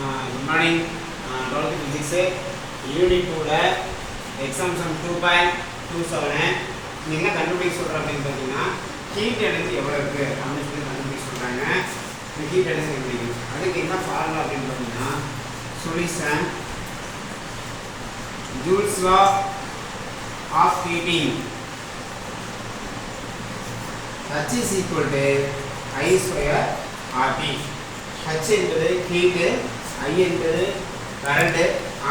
Good morning. 12th physics unit 2 exam sum 2.27 என்ன கண்டுபிடிக்க சொல்றாங்க அப்படினு பாத்தீங்கன்னா ஹீட் எனர்ஜி எவ்வளவு இருக்கு அப்படின்னு சொல்லி கண்டுபிடிக்க சொல்றாங்க. இந்த ஹீட் எனர்ஜி கண்டுபிடிக்கணும். அதுக்கு என்ன ஃபார்முலா அப்படினு பாத்தீங்கன்னா solution Joule's law of heating H is equal to I square RT. H என்பது heat, I என்பது current,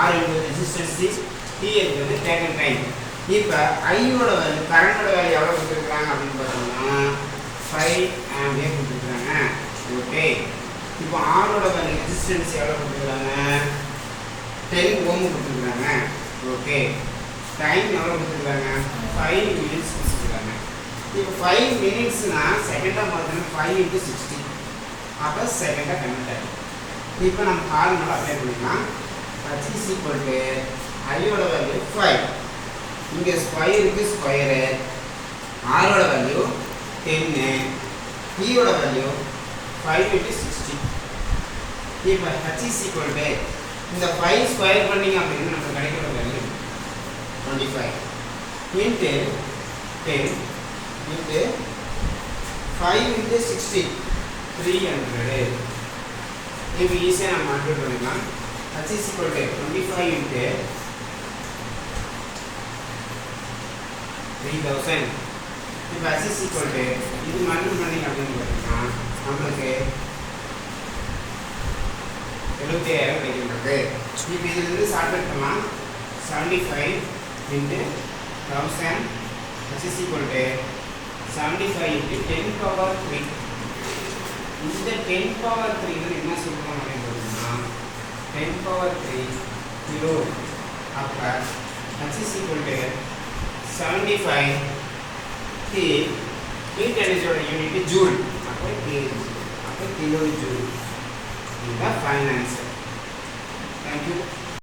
R என்பது resistance, T என்பது taken time. இப்ப I ஓட வேல்யூ current ஓட வேல்யூ எவ்வளவு கொடுத்திருக்காங்க அப்படினு பார்த்தோம்னா 5 ஆம்பியர் கொடுத்திருக்காங்க. ஓகே. இப்போ R ஓட வேல்யூ resistance எவ்வளவு கொடுத்திருக்காங்க 10 ஓம் கொடுத்திருக்காங்க. ஓகே. டைம் எவ்வளவு கொடுத்திருக்காங்க 5 minutes கொடுத்திருக்காங்க. இப்போ 5 minutesனா செகண்டா பார்த்தா 5 * 60 அப்ப செகண்டா கன்வெர்ட் ஆகும். இப்போ நம்ம ஃபார்முலா அப்ளை பண்ணிக்கலாம். h = I ஓட வேல்யூ 5. இங்க ஸ்கொயருக்கு ஸ்கொயர் r ஓட வேல்யூ 10 t ஓட வேல்யூ 5 * 60. இப்போ h இந்த 5 ஸ்கொயர் பண்ணீங்க அப்படினா நமக்கு கிடைக்கிற வேல்யூ 25 into 10 into 5 into 60 300. இப்போ ஈஸியா நம்ம மால்டிப்ளை பண்ணிக்கலாம். h = 25 into 3000. இப்போ h இது மால்டிப்ளை பண்ணீங்க அப்படினு பார்த்தீங்கன்னா நமக்கு 75000 கிடைக்கிறது. இப்போ இதுல இருந்து சால்வ் பண்ணலாம். 75 into 1000 h = 75 into 10 power 3. இந்த 10 power 3 ன்னு என்ன சொல்றோம் அப்படினா 10 power 3 கிலோ. அப்ப h = 75 t ஹீட் எனர்ஜியோட யூனிட் ஜூல். அப்ப கிலோ ஜூல். இதுதான் ஃபைனல் ஆன்சர். Thank you.